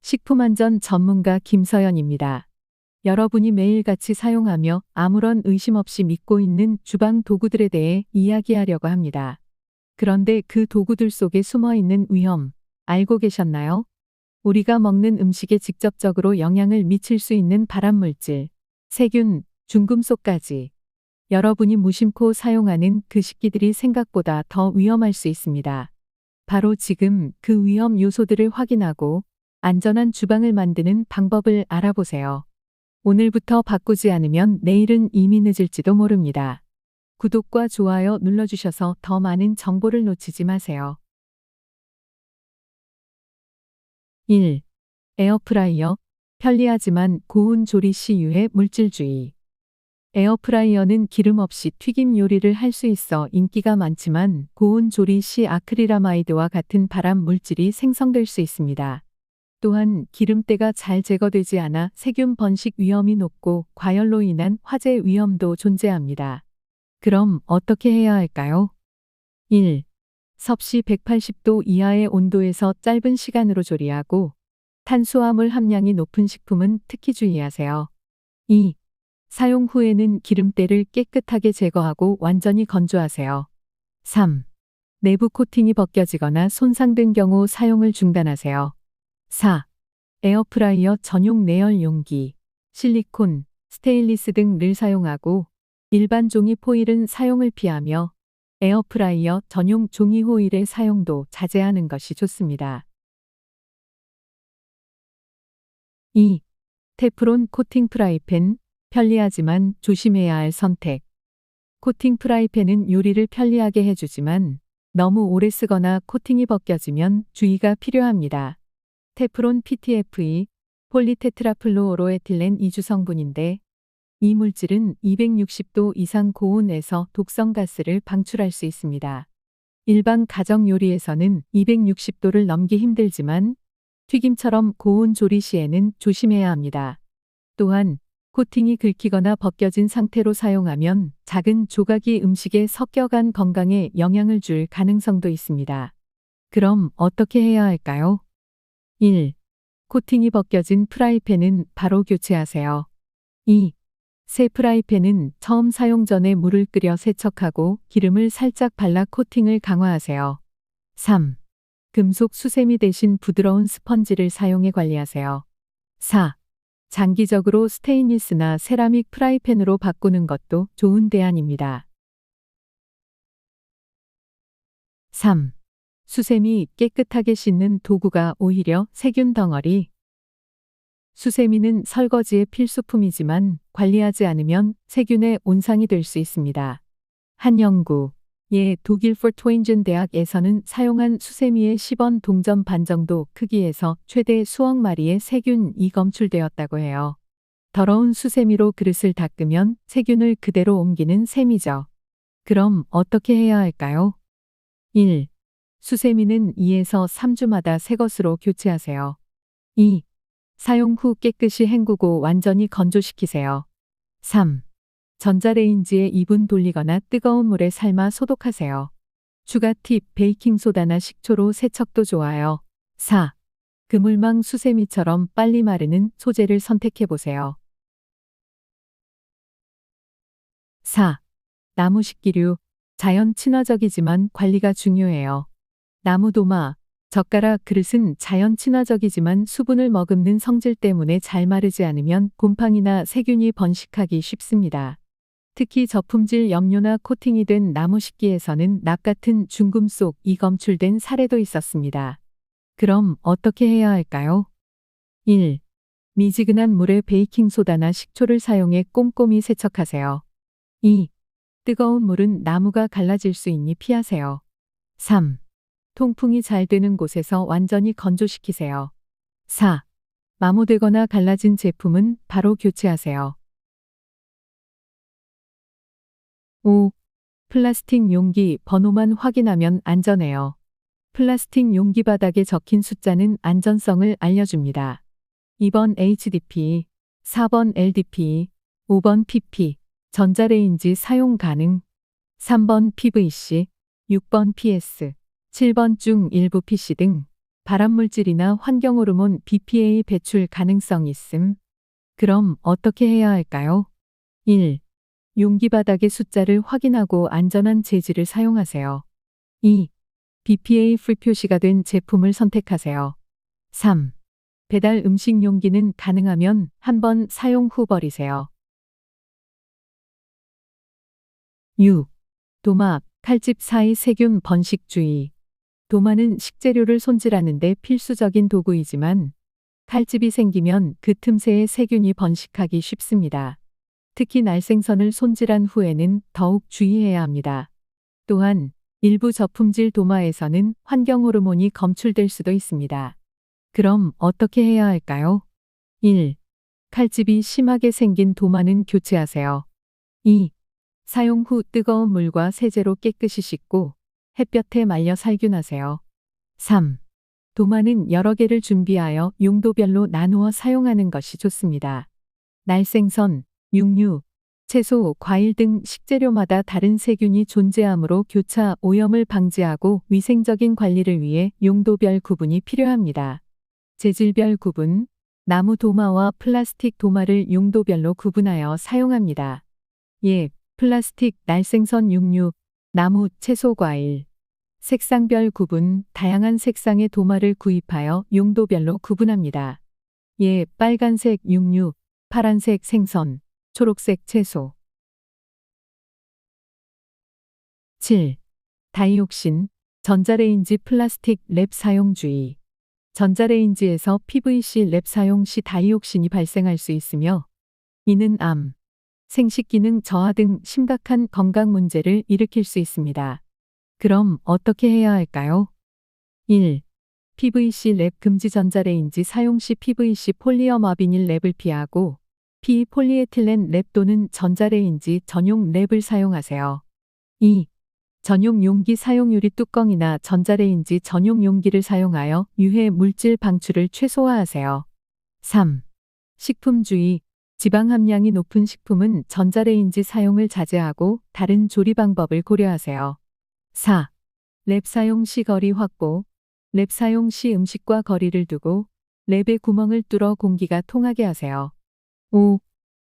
식품안전 전문가 김서연입니다. 여러분이 매일같이 사용하며 아무런 의심 없이 믿고 있는 주방 도구들에 대해 이야기하려고 합니다. 그런데 그 도구들 속에 숨어 있는 위험, 알고 계셨나요? 우리가 먹는 음식에 직접적으로 영향을 미칠 수 있는 발암물질, 세균, 중금속까지 여러분이 무심코 사용하는 그 식기들이 생각보다 더 위험할 수 있습니다. 바로 지금 그 위험 요소들을 확인하고 안전한 주방을 만드는 방법을 알아보세요. 오늘부터 바꾸지 않으면 내일은 이미 늦을지도 모릅니다. 구독과 좋아요 눌러주셔서 더 많은 정보를 놓치지 마세요. 1. 에어프라이어. 편리하지만 고온 조리 시 유해 물질주의. 에어프라이어는 기름 없이 튀김 요리를 할 수 있어 인기가 많지만 고온 조리 시 아크릴아마이드와 같은 발암 물질이 생성될 수 있습니다. 또한 기름때가 잘 제거되지 않아 세균 번식 위험이 높고 과열로 인한 화재 위험도 존재합니다. 그럼 어떻게 해야 할까요? 1. 섭씨 180도 이하의 온도에서 짧은 시간으로 조리하고 탄수화물 함량이 높은 식품은 특히 주의하세요. 2. 사용 후에는 기름때를 깨끗하게 제거하고 완전히 건조하세요. 3. 내부 코팅이 벗겨지거나 손상된 경우 사용을 중단하세요. 4. 에어프라이어 전용 내열 용기, 실리콘, 스테인리스 등을 사용하고 일반 종이 포일은 사용을 피하며 에어프라이어 전용 종이 호일의 사용도 자제하는 것이 좋습니다. 2. 테프론 코팅 프라이팬. 편리하지만 조심해야 할 선택. 코팅 프라이팬은 요리를 편리하게 해주지만 너무 오래 쓰거나 코팅이 벗겨지면 주의가 필요합니다. 테프론 PTFE, 폴리테트라플루오로에틸렌 이주 성분인데 이 물질은 260도 이상 고온에서 독성가스를 방출할 수 있습니다. 일반 가정 요리에서는 260도를 넘기 힘들지만 튀김처럼 고온 조리 시에는 조심해야 합니다. 또한 코팅이 긁히거나 벗겨진 상태로 사용하면 작은 조각이 음식에 섞여간 건강에 영향을 줄 가능성도 있습니다. 그럼 어떻게 해야 할까요? 1. 코팅이 벗겨진 프라이팬은 바로 교체하세요. 2. 새 프라이팬은 처음 사용 전에 물을 끓여 세척하고 기름을 살짝 발라 코팅을 강화하세요. 3. 금속 수세미 대신 부드러운 스펀지를 사용해 관리하세요. 4. 장기적으로 스테인리스나 세라믹 프라이팬으로 바꾸는 것도 좋은 대안입니다. 3. 수세미 깨끗하게 씻는 도구가 오히려 세균 덩어리. 수세미는 설거지의 필수품이지만 관리하지 않으면 세균의 온상이 될 수 있습니다. 한 연구에 독일 포트웨인젠 대학에서는 사용한 수세미의 10원 동전 반 정도 크기에서 최대 수억 마리의 세균이 검출되었다고 해요. 더러운 수세미로 그릇을 닦으면 세균을 그대로 옮기는 셈이죠. 그럼 어떻게 해야 할까요? 1. 수세미는 2에서 3주마다 새 것으로 교체하세요. 2. 사용 후 깨끗이 헹구고 완전히 건조시키세요. 3. 전자레인지에 2분 돌리거나 뜨거운 물에 삶아 소독하세요. 추가 팁, 베이킹소다나 식초로 세척도 좋아요. 4. 그물망 수세미처럼 빨리 마르는 소재를 선택해보세요. 4. 나무 식기류. 자연 친화적이지만 관리가 중요해요. 나무 도마, 젓가락, 그릇은 자연 친화적이지만 수분을 머금는 성질 때문에 잘 마르지 않으면 곰팡이나 세균이 번식하기 쉽습니다. 특히 저품질 염료나 코팅이 된 나무 식기에서는 납 같은 중금속이 검출된 사례도 있었습니다. 그럼 어떻게 해야 할까요? 1. 미지근한 물에 베이킹소다나 식초를 사용해 꼼꼼히 세척하세요. 2. 뜨거운 물은 나무가 갈라질 수 있니 피하세요. 3. 통풍이 잘 되는 곳에서 완전히 건조시키세요. 4. 마모되거나 갈라진 제품은 바로 교체하세요. 5. 플라스틱 용기 번호만 확인하면 안전해요. 플라스틱 용기 바닥에 적힌 숫자는 안전성을 알려줍니다. 2번 HDPE, 4번 LDPE, 5번 PP, 전자레인지 사용 가능, 3번 PVC, 6번 PS, 7번 중 일부 PC 등 발암물질이나 환경호르몬 BPA 배출 가능성 있음. 그럼 어떻게 해야 할까요? 1. 용기 바닥의 숫자를 확인하고 안전한 재질을 사용하세요. 2. BPA 프리 표시가 된 제품을 선택하세요. 3. 배달 음식 용기는 가능하면 한 번 사용 후 버리세요. 6. 도마, 칼집 사이 세균 번식 주의. 도마는 식재료를 손질하는 데 필수적인 도구이지만 칼집이 생기면 그 틈새에 세균이 번식하기 쉽습니다. 특히 날생선을 손질한 후에는 더욱 주의해야 합니다. 또한 일부 저품질 도마에서는 환경호르몬이 검출될 수도 있습니다. 그럼 어떻게 해야 할까요? 1. 칼집이 심하게 생긴 도마는 교체하세요. 2. 사용 후 뜨거운 물과 세제로 깨끗이 씻고 햇볕에 말려 살균하세요. 3. 도마는 여러 개를 준비하여 용도별로 나누어 사용하는 것이 좋습니다. 날생선, 육류, 채소, 과일 등 식재료마다 다른 세균이 존재하므로 교차 오염을 방지하고 위생적인 관리를 위해 용도별 구분이 필요합니다. 재질별 구분, 나무 도마와 플라스틱 도마를 용도별로 구분하여 사용합니다. 예, 플라스틱, 날생선, 육류, 나무, 채소, 과일. 색상별 구분, 다양한 색상의 도마를 구입하여 용도별로 구분합니다. 예, 빨간색 육류, 파란색 생선, 초록색 채소. 7. 다이옥신, 전자레인지 플라스틱 랩 사용 주의. 전자레인지에서 PVC 랩 사용 시 다이옥신이 발생할 수 있으며 이는 암, 생식기능 저하 등 심각한 건강 문제를 일으킬 수 있습니다. 그럼 어떻게 해야 할까요? 1. PVC 랩 금지. 전자레인지 사용 시 PVC 폴리어머 비닐 랩을 피하고 폴리에틸렌 랩 또는 전자레인지 전용 랩을 사용하세요. 2. 전용 용기 사용. 유리 뚜껑이나 전자레인지 전용 용기를 사용하여 유해 물질 방출을 최소화하세요. 3. 식품 주의. 지방 함량이 높은 식품은 전자레인지 사용을 자제하고 다른 조리 방법을 고려하세요. 4. 랩 사용 시 거리 확보. 랩 사용 시 음식과 거리를 두고 랩의 구멍을 뚫어 공기가 통하게 하세요. 5.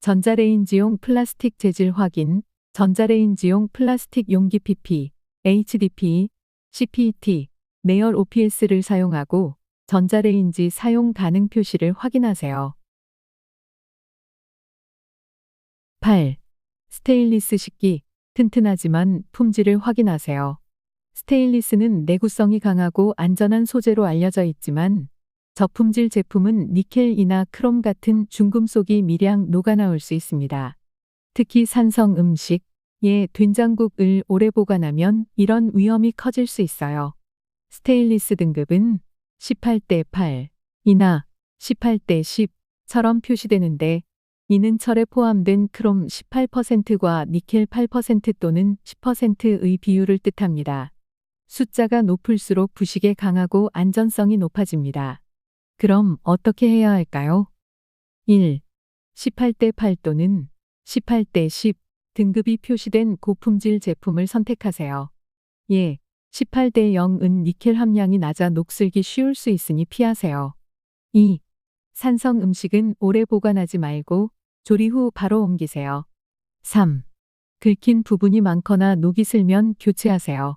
전자레인지용 플라스틱 재질 확인. 전자레인지용 플라스틱 용기 PP, HDPE, CPET, 내열 OPS를 사용하고 전자레인지 사용 가능 표시를 확인하세요. 8. 스테인리스 식기. 튼튼하지만 품질을 확인하세요. 스테인리스는 내구성이 강하고 안전한 소재로 알려져 있지만 저품질 제품은 니켈이나 크롬 같은 중금속이 미량 녹아나올 수 있습니다. 특히 산성 음식, 예, 된장국을 오래 보관하면 이런 위험이 커질 수 있어요. 스테인리스 등급은 18대 8, 이나 18대 10처럼 표시되는데 이는 철에 포함된 크롬 18%과 니켈 8% 또는 10%의 비율을 뜻합니다. 숫자가 높을수록 부식에 강하고 안전성이 높아집니다. 그럼 어떻게 해야 할까요? 1. 18대 8 또는 18대 10 등급이 표시된 고품질 제품을 선택하세요. 예, 18대 0은 니켈 함량이 낮아 녹슬기 쉬울 수 있으니 피하세요. 2. 산성 음식은 오래 보관하지 말고 조리 후 바로 옮기세요. 3. 긁힌 부분이 많거나 녹이 슬면 교체하세요.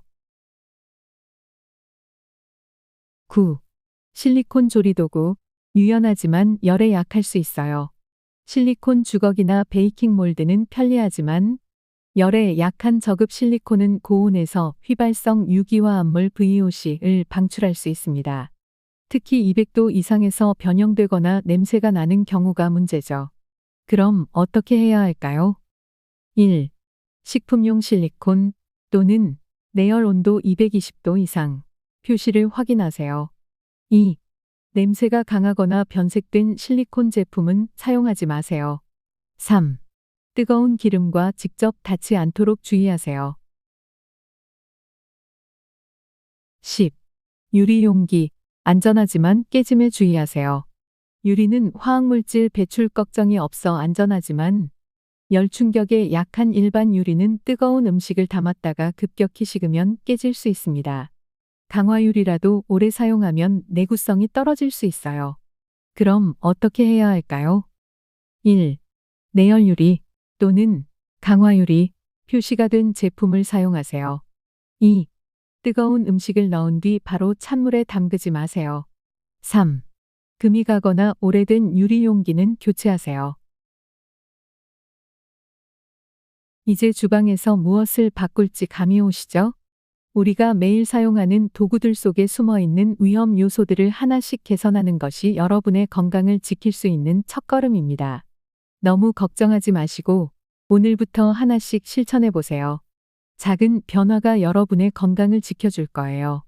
9. 실리콘 조리도구. 유연하지만 열에 약할 수 있어요. 실리콘 주걱이나 베이킹 몰드는 편리하지만 열에 약한 저급 실리콘은 고온에서 휘발성 유기화합물 VOC를 방출할 수 있습니다. 특히 200도 이상에서 변형되거나 냄새가 나는 경우가 문제죠. 그럼 어떻게 해야 할까요? 1. 식품용 실리콘 또는 내열 온도 220도 이상 표시를 확인하세요. 2. 냄새가 강하거나 변색된 실리콘 제품은 사용하지 마세요. 3. 뜨거운 기름과 직접 닿지 않도록 주의하세요. 10. 유리 용기. 안전하지만 깨짐에 주의하세요. 유리는 화학물질 배출 걱정이 없어 안전하지만 열 충격에 약한 일반 유리는 뜨거운 음식을 담았다가 급격히 식으면 깨질 수 있습니다. 강화유리라도 오래 사용하면 내구성이 떨어질 수 있어요. 그럼 어떻게 해야 할까요? 1. 내열유리 또는 강화유리 표시가 된 제품을 사용하세요. 2. 뜨거운 음식을 넣은 뒤 바로 찬물에 담그지 마세요. 3. 금이 가거나 오래된 유리 용기는 교체하세요. 이제 주방에서 무엇을 바꿀지 감이 오시죠? 우리가 매일 사용하는 도구들 속에 숨어 있는 위험 요소들을 하나씩 개선하는 것이 여러분의 건강을 지킬 수 있는 첫걸음입니다. 너무 걱정하지 마시고 오늘부터 하나씩 실천해 보세요. 작은 변화가 여러분의 건강을 지켜줄 거예요.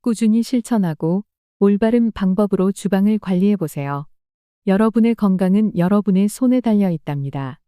꾸준히 실천하고 올바른 방법으로 주방을 관리해 보세요. 여러분의 건강은 여러분의 손에 달려 있답니다.